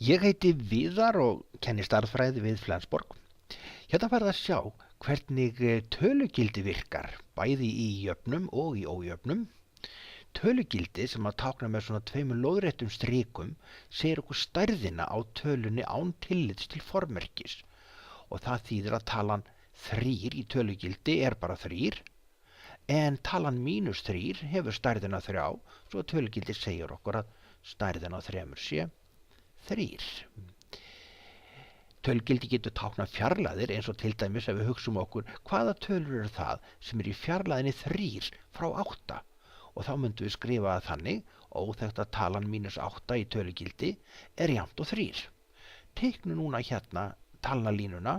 Ég heiti Viðar og kenni stærðfræði við Flensborg. Hérna færðu að sjá hvernig tölugildi virkar, bæði í jöfnum og í ójöfnum. Tölugildi sem að tákna með svona tveimur lóðréttum strikum segir okkur stærðina á tölunni án tillits til formerkis. Og það þýðir að talan 3 í tölugildi er bara 3, en talan -3 hefur stærðina 3, svo að tölugildi segir okkur að stærðin á 3 sé 3. Tölugildi getur táknað fjarlægðir eins og til dæmis ef við hugsum okkur hvaða tölur eru það sem er í fjarlægðinni 3 frá 8, og þá myndum við skrifa það þannig: óþekkta talan -8 í tölugildi er jafnt og 3. Teiknum núna hérna talnalínuna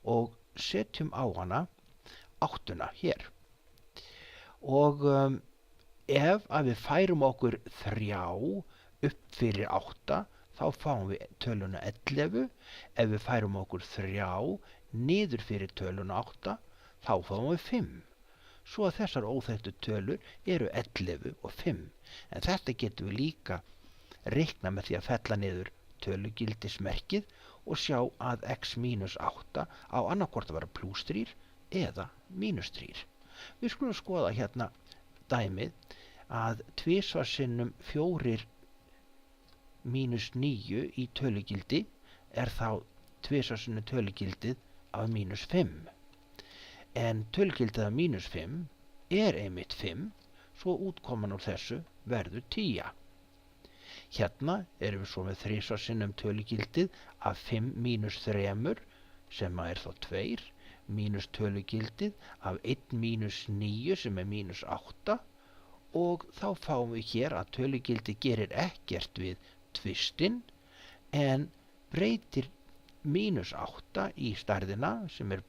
og setjum á hana 8 hér. Og ef að við færum okkur 3 upp fyrir 8, þá fáum við töluna 11. Ef við færum okkur 3 niður fyrir töluna 8, þá fáum við 5. Svo að þessar óþekktu tölur eru 11 og 5. En þetta getum við líka reikna með því að fella niður tölugildismerkið og sjá að x-8 á annarkvort að vera +3 eða -3. Við skulum skoða hérna dæmið að 2 sinnum 4 -9 í tölugildi er þá 2 sinnum tölugildið af -5. En tölugildið af -5 er einmitt 5, svo útkoman úr þessu verður 10. Hérna erum við svo með 3 sinnum tölugildið af 5 -3 sem er þá 2, mínus tölugildið af 1 -9 sem er -8, og þá fáum við hér að tölugildið gerir ekkert við tvistinn en breytir -8 í stærðina sem er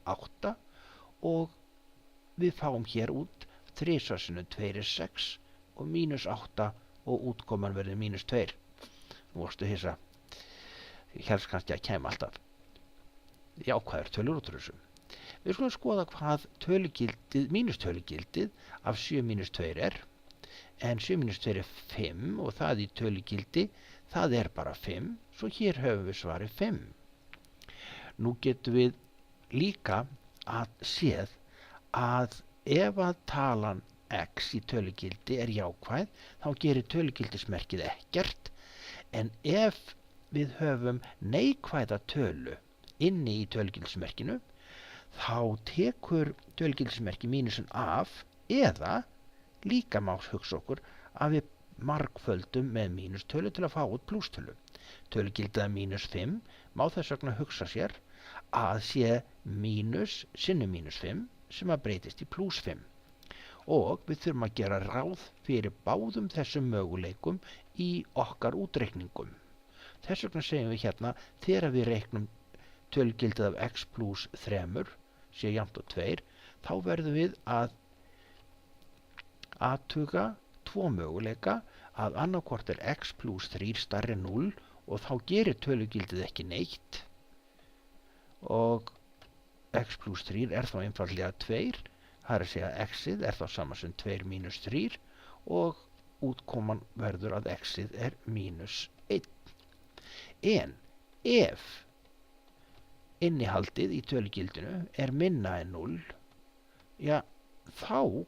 8, og við fáum hér út 3 sinnum 2 er 6 og -8, og útkoman verður -2. Nú varstu hissa, ég helst kannski að kæma alltaf jákvæðar tölur út úr þessu. Við skulum skoða hvað mínustölugildið af 7 -2 er. En 7 -2 er 5 og það í tölugildi, það er bara 5, svo hér höfum við svarið 5. Nú getum við líka að séð að ef að talan x í tölugildi er jákvæð, þá gerir tölugildismerkið ekkert, en ef við höfum neikvæða tölu inni í tölugildismerkinu, þá tekur tölugildismerki mínusin af, eða líka má hugsa okkur að við margföldum með mínustölu til að fá út plústölu. Tölugildið af -5 má þess vegna hugsa sér að sé mínus sinnum -5 sem að breytist í +5. Og við þurfum að gera ráð fyrir báðum þessum möguleikum í okkar útreikningum. Þess vegna segjum við hérna, þegar við reiknum tölugildið af x + 3 sé jafnt og 2, þá verðum við að athuga 2 möguleika, að annarkvort er x + 3 stærri en 0 og þá gerir tölugildið ekki neitt, og x + 3 er þá einfaldlega 2, það er að segja að x-ið er þá sama sem 2 - 3, og útkoman verður að x-ið er -1. En ef innihaldið í tölugildinu er minna en 0, ja, þá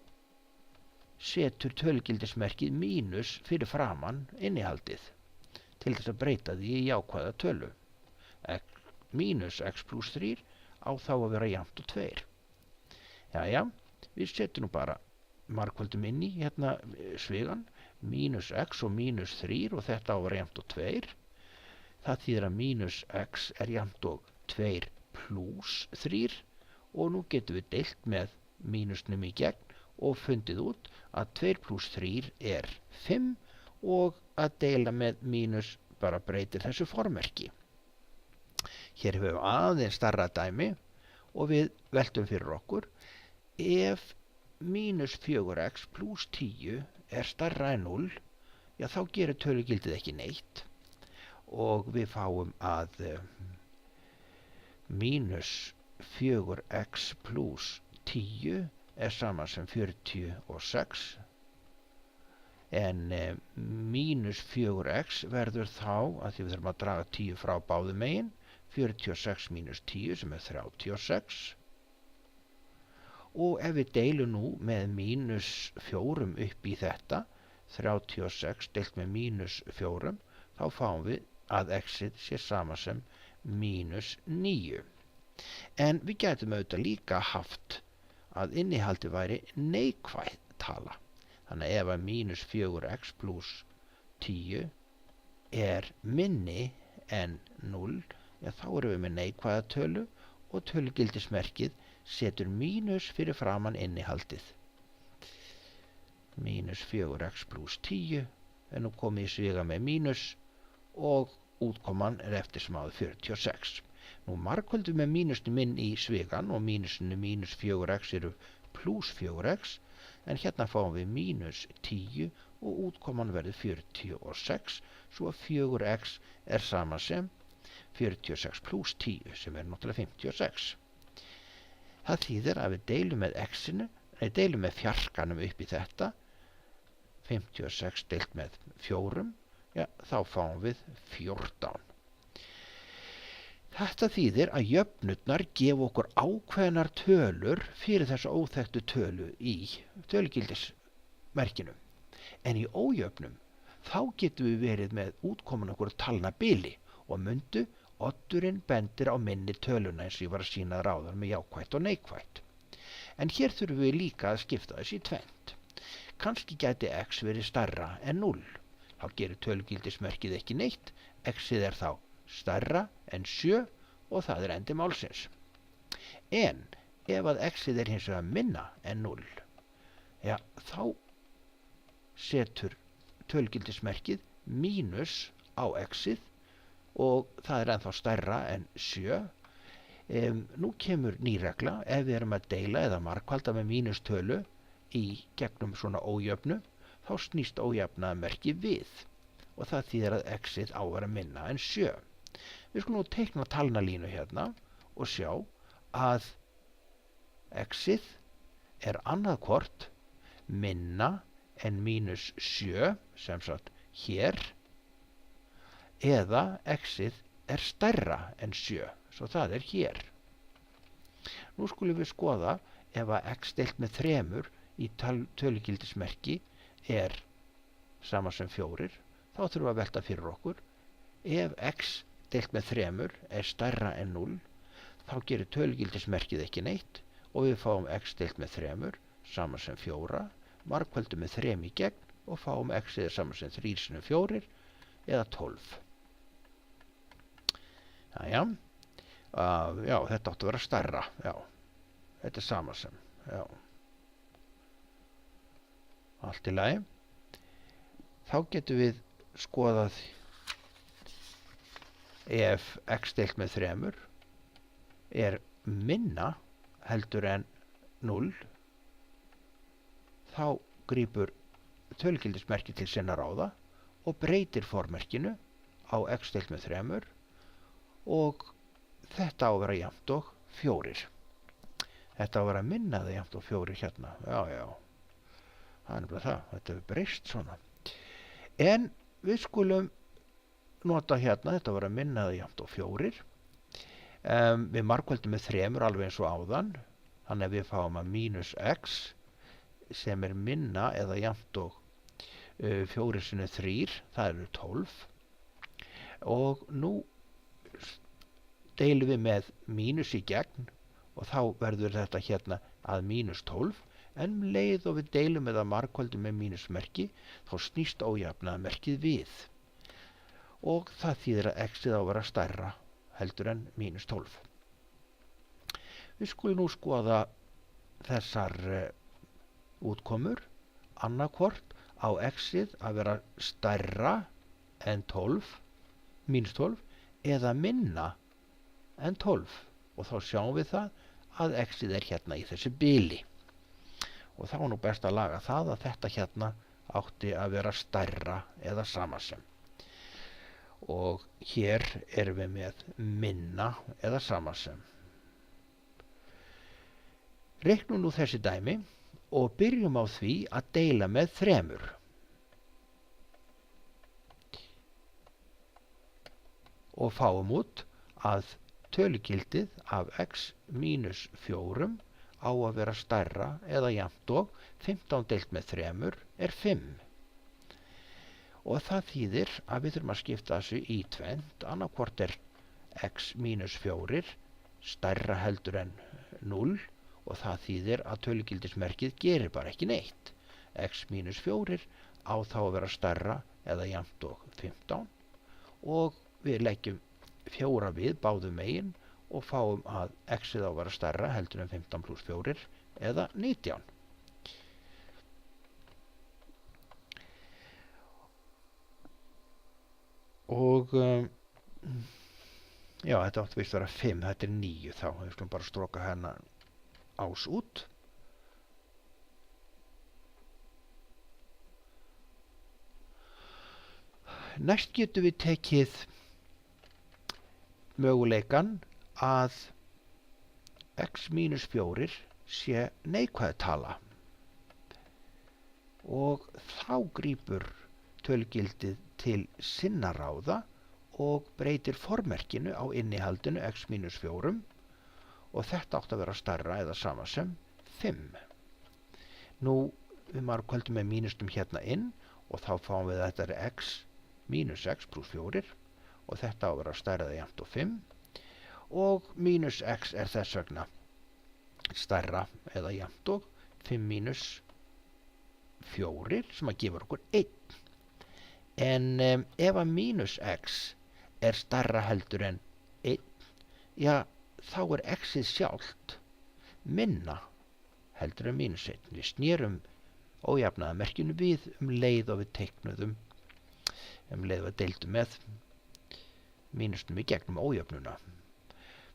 setur tölugildismerkið mínus fyrir framan innihaldið til þess að breyta því í jákvæða tölu. Mínus x + 3 á þá að vera jafnt og 2. Jæja, við setjum nú bara margföldum inn í hérna svigan, mínus x og -3, og þetta á að vera jafnt og 2. Það þýðir að mínus x er jafnt og 2 + 3, og nú getum við deilt með mínusnum í gegn og fundið út að 2 + 3 er 5, og að deila með mínus bara breytir þessu formerki. Hér hefur við aðeins stærra dæmi og við veltum fyrir okkur: ef -4x + 10 er stærra en 0, já, þá gerir tölugildið ekki neitt, og við fáum að -4x + 10 er sama sem 46, en mínus 4x verður þá, að því við þurfum að draga 10 frá báðum megin, 46 mínus 10 sem er 36, og ef við deilum nú með mínus 4 upp í þetta, 36 deilt með mínus 4, þá fáum við að x-ið sé sama sem mínus 9. En við gætum auðvitað líka haft að innihaldi væri neikvæð tala. Þannig að ef að mínus 4x pluss 10 er minni en 0, ja, þá erum við með neikvæða tölu og tölugildismerkið setur mínus fyrir framan innihaldið. Mínus 4x pluss 10 er nú komið í sviga með mínus og útkoman er eftir sem áður 46. Nú margföldum með mínusinu minn í svigan og mínusinu mínus 4x eru pluss 4x, en hérna fáum við mínus 10 og útkoman verður 46, svo að 4x er sama sem 46 pluss 10 sem er náttúrulega 56. Það þýðir að við deilum með x-inu, deilum með fjarkanum upp í þetta, 56 deilt með 4, ja, þá fáum við 14. Þetta þýðir að jöfnurnar gefa okkur ákveðnar tölur fyrir þessa óþekktu tölu í tölugildismerkinu. En í ójöfnum, þá getum við verið með útkoman okkur talnabili og mundu oddurinn bendir á minni töluna eins og ég var að sýna ráðan með jákvætt og neikvætt. En hér þurfum við líka að skipta þessi í tvennt. Kannski gæti x verið stærra en 0. Þá gerir tölugildismerkið ekki neitt, x-ið er þá stærra en 7 og það er endi málsins. En ef að x-ið er hins vegar minna en 0, ja, þá setur tölugildismerkið mínus á x-ið og það er ennþá stærra en 7. Nú kemur ný regla, ef við erum að deila eða margfalda með mínustölu í gegnum svona ójöfnu, þá snýst ójöfnaðarmerki við og það þýðir að x-ið á að vera minna en 7. Við skulum nú teikna talnalínu hérna og sjá að x-ið er annað hvort minna en mínus 7, sem sagt hér, eða x-ið er stærra en 7, svo það er hér. Nú skulum við skoða ef að x deilt með 3 í tölugildismerki er sama sem 4, þá þurfum við að velta fyrir okkur. Ef x deilt með 3 er stærra en 0, þá gerir tölugildismerkið ekki neitt og við fáum x deilt með 3 sama sem 4, margföldum með 3 í gegn og fáum x eða sama sem 3 sinnum 4 eða 12. Jæja, já, þetta átti að vera stærra, já, þetta er sama sem, já, allt í lagi. Þá getum við skoðað ef x deilt með 3 er minna heldur en 0, þá grípur tölugildismerkið til sinna ráða og breytir formerkinu á x deilt með 3 og þetta á að vera jafnt og 4. Þetta á að vera minna eða jafnt og 4 hérna, já, það er nefnilega það, þetta er breyst svona. En við skulum nota hérna, þetta var að minna eða jafnt og 4. Við margföldum með 3 alveg eins og áðan, þannig að við fáum að mínus x sem er minna eða jafnt og 4 sinnum 3, það eru 12. Og nú deilum við með mínus í gegn og þá verður þetta hérna að mínus 12. En leið og við deilum eða margföldum með mínusmerki, þá snýst ójafnaðarmerkið við. Og það þýðir að x-ið á að vera stærra heldur en mínus 12. Við skulum nú skoða þessar útkomur. Annarkvort á x-ið að vera stærra en 12, mínus 12, eða minna en 12. Og þá sjáum við það að x-ið er hérna í þessu bili. Og þá er nú best að laga það að þetta hérna átti að vera stærra eða sama sem. Og hér erum við með minna eða sama sem. Reiknum nú þessi dæmi og byrjum á því að deila með 3. og fáum út að tölugildið af x mínus 4 á að vera stærra eða jafnt og 15 deilt með 3 er 5. Og það þýðir að við þurfum að skipta þessu í tvennt, annarkvort er x mínus 4 stærra heldur en 0 og það þýðir að tölugildismerkið gerir bara ekki neitt. X mínus 4 á þá að vera stærra eða jafnt og 15 og við leggjum 4 við báðum megin og fáum að x-ið á að vera stærra heldur en 15 pluss 4 eða 19. Og já, þetta átti vist að vera 5, þetta er 9 þá, við skulum bara stróka hérna ás út. Næst getum við tekið möguleikan að x mínus 4 sé neikvæð tala og þá grípur tölugildið til sinna ráða og breytir formerkinu á innihaldinu x mínus 4 og þetta átt að vera stærra eða sama sem 5. Nú við margkvöldum með mínustum hérna inn og þá fáum við að þetta er x mínus x pluss 4 og þetta á að vera stærra eða jafnt og 5 og mínus x er þess vegna stærra eða jafnt og 5 mínus 4 sem að gefa okkur 1. En ef að mínus x er stærra heldur en 1, já þá er x-ið sjálft minna heldur en mínus 1. Við snérum ójafnaðarmerkinu við leið og við teiknuðum leið og við deildum með mínustum í gegnum ójöfnuna.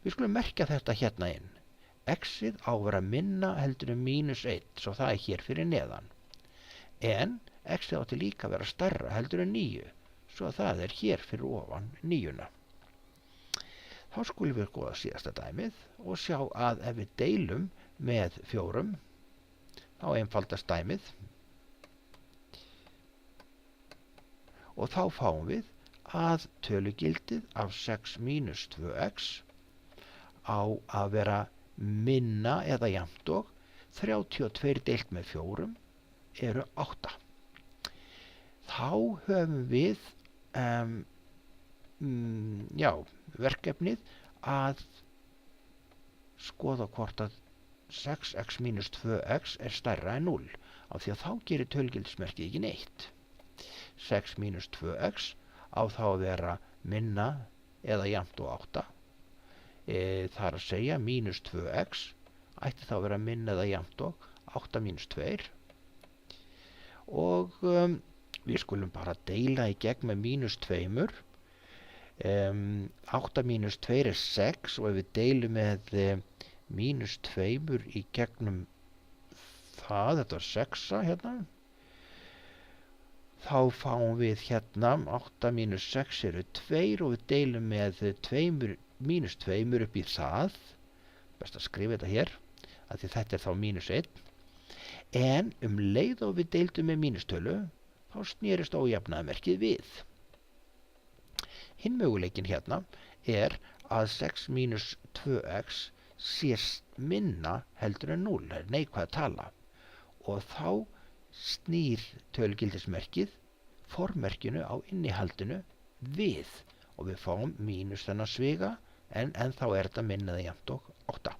Við skulum merkja þetta hérna inn. X-ið á að vera minna heldur en mínus 1, svo það er hér fyrir neðan. En x-ið átti líka að vera stærra heldur en 9, svo það er hér fyrir ofan 9. Þá skulum við skoða síðasta dæmið og sjá að ef við deilum með 4, þá einfaldast dæmið og þá fáum við að tölugildið af 6 mínus 2x á að vera minna eða jafnt og 32 deilt með 4 eru 8. Þá höfum við verkefnið að skoða hvort að 6x mínus 2x er stærra en 0 af því að þá gerir tölugildismerkið ekki neitt. 6 mínus 2x á þá að vera minna eða jafnt og 8. Það er að segja mínus 2x ætti þá að vera minna eða jafnt og 8 mínus 2. Og við skulum bara deila í gegn með mínus 2. 8 mínus 2 er 6 og ef við deilum með mínus 2 í gegnum það, þetta var 6 hérna, þá fáum við hérna 8 mínus 6 eru 2 og við deilum með mínus 2 upp í það. Best að skrifa þetta hér, af því þetta er þá mínus 1. En leið og við deildum með mínustölu, þá snerist ójafnaðarmerkið við. Hinn möguleikin hérna er að 6 mínus 2x sé minna heldur en 0, er neikvæð tala. Og þá snýr tölugildismerkið formerkinu á innihaldinu við og við fáum mínus þennan sviga en þá er þetta minna eða jafnt og 8.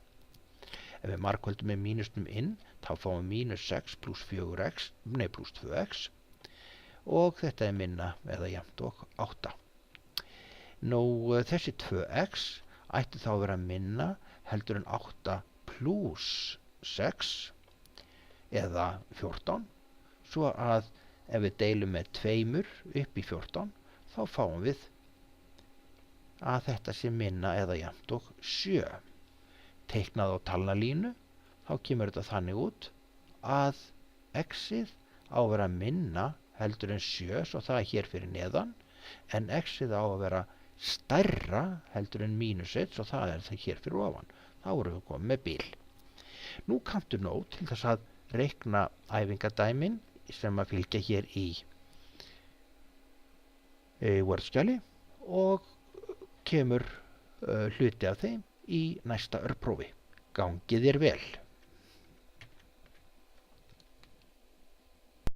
Ef við margkvöldum með mínustum inn þá fáum við mínus 6 pluss 4x, nei pluss 2x og þetta er minna eða jafnt og 8. Nú þessi 2x ætti þá að vera minna heldur en 8 pluss 6 eða 14 svo að ef við deilum með 2 upp í 14 þá fáum við að þetta sé minna eða jafnt og 7. Teiknað á talnalínu þá kemur þetta þannig út að x-ið á að vera minna heldur en 7 svo það er hér fyrir neðan en x-ið á að vera stærra heldur en mínus 1 svo það er það hér fyrir ofan. Þá erum við komið með bil. Nú kanntu nóg til þess að reikna æfingadæmin sem að fylgja hér í Word-skjali og kemur hluti af þeim í næsta örprófi. Gangi þér vel!